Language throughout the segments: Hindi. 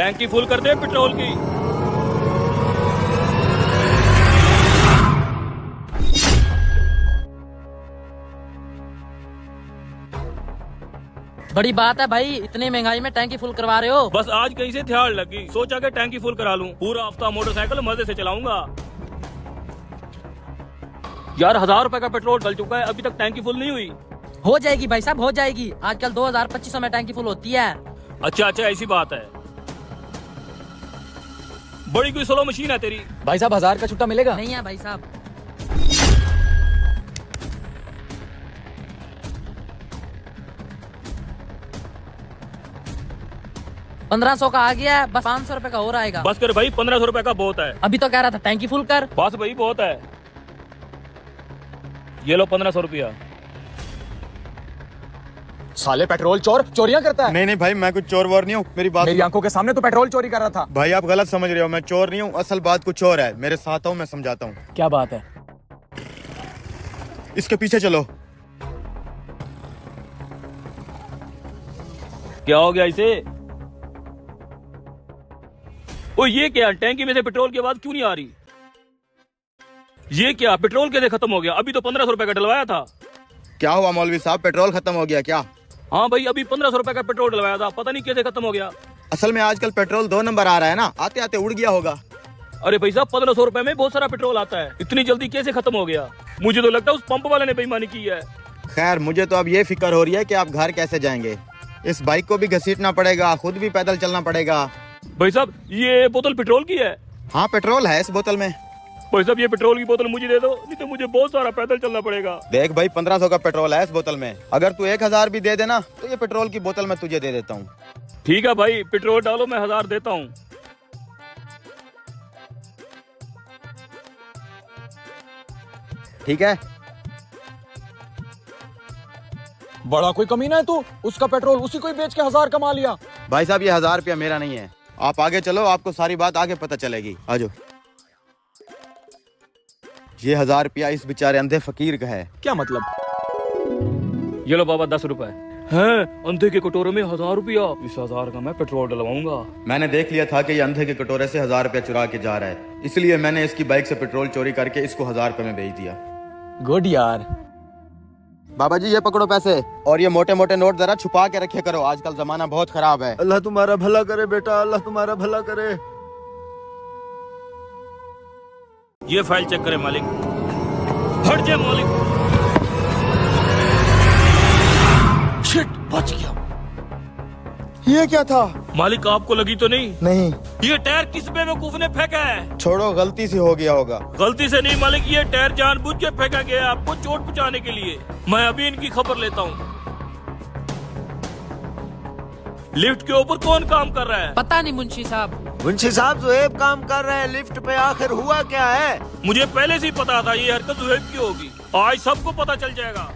टैंकी फुल कर दे पेट्रोल की। बड़ी बात है भाई, इतनी महंगाई में टैंकी फुल करवा रहे हो। बस आज कहीं से ध्यान लगी, सोचा कि टैंकी फुल करा लूं। पूरा हफ्ता मोटरसाइकिल मजे से चलाऊंगा। यार 1000 रुपए का पेट्रोल डल चुका है, अभी तक टैंकी फुल नहीं हुई। हो जाएगी भाई साहब, हो जाएगी। आजकल 2025 में टैंकी फुल होती है। अच्छा अच्छा, ऐसी बात है। बड़ी कोई स्लो मशीन है तेरी। भाई साहब 1000 का छुट्टा मिलेगा? नहीं है भाई साहब। 1500 का आ गया है, बस 500 रुपए का और आएगा। बस कर भाई, 1500 रुपए का बहुत है। अभी तो कह रहा था टैंकी फुल कर। बस भाई बहुत है। ये लो 1500 रुपया। साले पेट्रोल चोर चोरियां करता है। नहीं भाई, मैं कुछ चोर वोर नहीं हूँ। मेरी बात मेरी आंखों के सामने तो पेट्रोल चोरी कर रहा था। भाई आप गलत समझ रहे हो, मैं चोर नहीं हूँ। असल बात कुछ और है। मेरे साथ हूँ, मैं समझाता हूँ। क्या बात है? इसके पीछे चलो। क्या हो गया इसे? ओ ये क्या, टैंकी में से पेट्रोल की आवाज क्यों नहीं आ रही? ये क्या, पेट्रोल कैसे खत्म हो गया? अभी तो 1500 रुपए का डलवाया था। क्या हुआ मौलवी साहब, पेट्रोल खत्म हो गया क्या? हाँ भाई, अभी 1500 रुपए का पेट्रोल डलवाया था, पता नहीं कैसे खत्म हो गया। असल में आजकल पेट्रोल 2 नंबर आ रहा है ना, आते आते उड़ गया होगा। अरे भाई साहब, 1500 रुपए में बहुत सारा पेट्रोल आता है, इतनी जल्दी कैसे खत्म हो गया? मुझे तो लगता है उस पंप वाले ने बेईमानी की है। खैर, मुझे तो अब ये फिक्र हो रही है कि आप घर कैसे जाएंगे। इस बाइक को भी घसीटना पड़ेगा, खुद भी पैदल चलना पड़ेगा। भाई साहब, ये बोतल पेट्रोल की है? हाँ, पेट्रोल है इस बोतल में। भाई साहब, ये पेट्रोल की बोतल मुझे दे दो, नहीं तो मुझे बहुत सारा पैदल चलना पड़ेगा। देख भाई, 1500 का पेट्रोल है इस बोतल में। अगर तू 1000 भी दे देना तो ये पेट्रोल की बोतल मैं तुझे दे देता हूँ। ठीक है भाई, पेट्रोल डालो, मैं 1000 देता हूँ। ठीक है। बड़ा कोई कमीना है तू, उसका पेट्रोल उसी को ही बेच के 1000 कमा लिया। भाई साहब, ये 1000 रुपया मेरा नहीं है। आप आगे चलो, आपको सारी बात आगे पता चलेगी। आजो। ये 1000 रुपया इस बेचारे अंधे फकीर का है। क्या मतलब? ये लो बाबा 10 रुपए हैं, अंधे के कटोरे में 1000 रुपया। इस 1000 का मैं पेट्रोल डलवाऊंगा। मैंने देख लिया था कि ये अंधे के कटोरे से 1000 रुपया चुरा के जा रहा है, इसलिए मैंने इसकी बाइक से पेट्रोल चोरी करके इसको 1000 रुपए में बेच दिया। गुड यार। बाबा जी, ये पकड़ो पैसे, और ये मोटे मोटे नोट जरा छुपा के रखे करो, आजकल जमाना बहुत खराब है। अल्लाह तुम्हारा भला करे बेटा, अल्लाह तुम्हारा भला करे। ये फाइल चेक करें मालिक। हट जाए मालिक। शिट, बच गया। ये क्या था? मालिक, आपको लगी तो नहीं? नहीं। ये टायर किस बेवकूफ ने फेंका है? छोड़ो, गलती से हो गया होगा। गलती से नहीं मालिक, ये टायर जानबूझ के फेंका गया है आपको चोट पहुंचाने के लिए। मैं अभी इनकी खबर लेता हूँ। लिफ्ट के ऊपर कौन काम कर रहा है? पता नहीं मुंशी साहब। मुंशी साहब, ज़ुहैब काम कर रहे हैं लिफ्ट पे। आखिर हुआ क्या है? मुझे पहले से ही पता था ये हरकत ज़ुहैब की होगी। आज सबको पता चल जाएगा।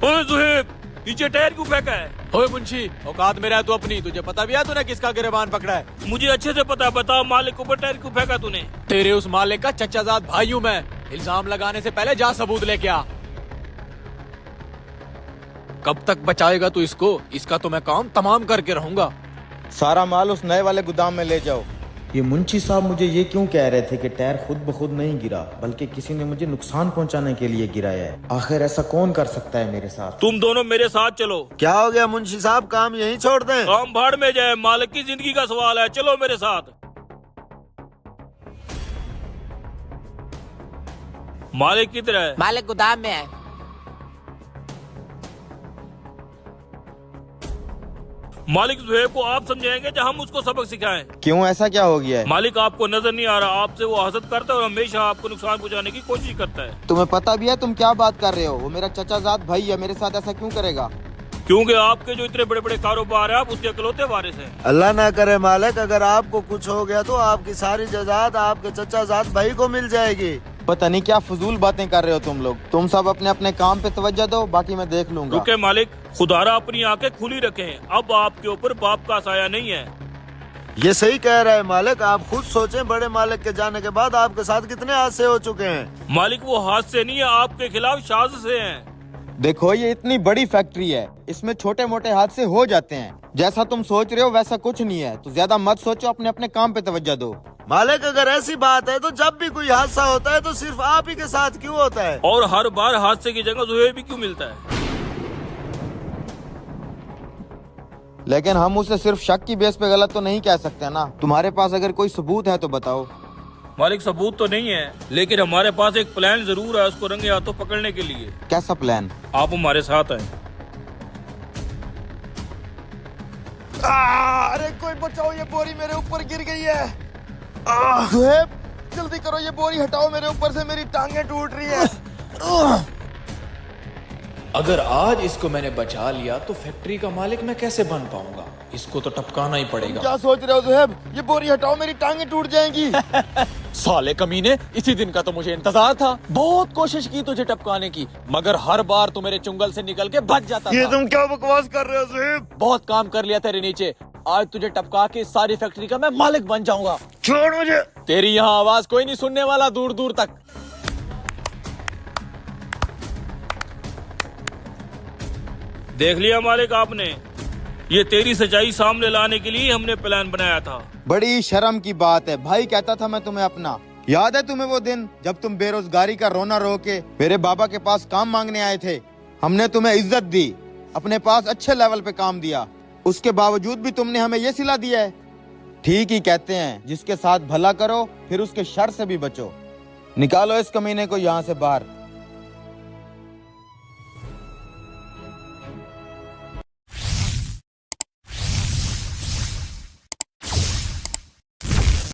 ओए ज़ुहैब, नीचे टायर क्यों फेंका है? ओए मुंशी, औकात में रह तू अपनी। तुझे पता भी है तूने किसका गिरबान पकड़ा है? मुझे अच्छे से पता, बता मालिक के ऊपर टायर क्यों फेंका तूने? तेरे उस मालिक का चचाजाद भाई हूँ मैं। इल्जाम लगाने से पहले जा सबूत लेके आ। कब तक बचाएगा तू इसको? इसका तो मैं काम तमाम करके रहूंगा। सारा माल उस नए वाले गोदाम में ले जाओ। ये मुंशी साहब मुझे ये क्यों कह रहे थे कि टायर खुद ब खुद नहीं गिरा, बल्कि किसी ने मुझे नुकसान पहुंचाने के लिए गिराया है। आखिर ऐसा कौन कर सकता है मेरे साथ? तुम दोनों मेरे साथ चलो। क्या हो गया मुंशी साहब, काम यहीं छोड़ दें? काम भाड़ में जाए, मालिक की जिंदगी का सवाल है। चलो मेरे साथ। मालिक किधर है? मालिक गोदाम में है। मालिक ज़ुहैब को आप समझाएंगे या हम उसको सबक सिखाएं? क्यों, ऐसा क्या हो गया है? मालिक आपको नजर नहीं आ रहा, आपसे वो हसद करता है और हमेशा आपको नुकसान पहुंचाने की कोशिश करता है। तुम्हें पता भी है तुम क्या बात कर रहे हो? वो मेरा चचाजाद भाई है, मेरे साथ ऐसा क्यों करेगा? क्योंकि आपके जो इतने बड़े बड़े कारोबार है, आप उसके इकलौते वारिस हैं। अल्लाह ना करे मालिक, अगर आपको कुछ हो गया तो आपकी सारी जायदाद आपके चचाजाद भाई को मिल जाएगी। पता नहीं क्या फजूल बातें कर रहे हो तुम लोग। तुम सब अपने अपने काम पे तवज्जो दो, बाकी मैं देख लूंगा। रुके मालिक, खुदारा अपनी आंखें खुली रखें। अब आपके ऊपर बाप का साया नहीं है। ये सही कह रहा है मालिक। आप खुद सोचें, बड़े मालिक के जाने के बाद आपके साथ कितने हादसे हो चुके हैं। मालिक, वो हाथ से नहीं है, आपके खिलाफ साजिश से हैं। देखो ये इतनी बड़ी फैक्ट्री है, इसमें छोटे मोटे हादसे हो जाते हैं। जैसा तुम सोच रहे हो वैसा कुछ नहीं है, तो ज्यादा मत सोचो, अपने अपने काम पे तवज्जो दो। मालिक अगर ऐसी बात है तो जब भी कोई हादसा होता है तो सिर्फ आप ही के साथ क्यों होता है? और हर बार हादसे की जगह जुहैब भी क्यों मिलता है? लेकिन हम उसे सिर्फ शक की बेस पे गलत तो नहीं कह सकते ना। तुम्हारे पास अगर कोई सबूत है तो बताओ। मालिक सबूत तो नहीं है, लेकिन हमारे पास एक प्लान जरूर है उसको रंगे हाथों पकड़ने के लिए। कैसा प्लान? आप हमारे साथ हैं। अरे कोई बचाओ, ये बोरी मेरे ऊपर गिर गई है। सुहेब जल्दी करो, ये बोरी हटाओ मेरे ऊपर से, मेरी टांगे टूट रही है। अगर आज इसको मैंने बचा लिया तो फैक्ट्री का मालिक मैं कैसे बन पाऊंगा? इसको तो टपकाना ही पड़ेगा। क्या सोच रहे हो सुहेब? ये बोरी हटाओ, मेरी टांगे टूट जाएंगी। साले कमीने, इसी दिन का तो मुझे इंतजार था। बहुत कोशिश की तुझे टपकाने की, मगर हर बार तू मेरे चुंगल से निकल के भाग जाता था। तुम क्या बकवास कर रहे हो सुहेब? बहुत काम कर लिया तेरे नीचे, आज तुझे टपका के सारी फैक्ट्री का मैं मालिक बन जाऊंगा। छोड़ मुझे। तेरी यहाँ आवाज कोई नहीं सुनने वाला दूर दूर तक। देख लिया मालिक आपने, ये तेरी सच्चाई सामने लाने के लिए हमने प्लान बनाया था। बड़ी शर्म की बात है, भाई कहता था मैं तुम्हें अपना। याद है तुम्हें वो दिन जब तुम बेरोजगारी का रोना रो के मेरे बाबा के पास काम मांगने आए थे? हमने तुम्हें इज्जत दी, अपने पास अच्छे लेवल पे काम दिया, उसके बावजूद भी तुमने हमें ये सिला दिया है। ठीक ही कहते हैं, जिसके साथ भला करो फिर उसके शर से भी बचो। निकालो इस कमीने को यहाँ से बाहर।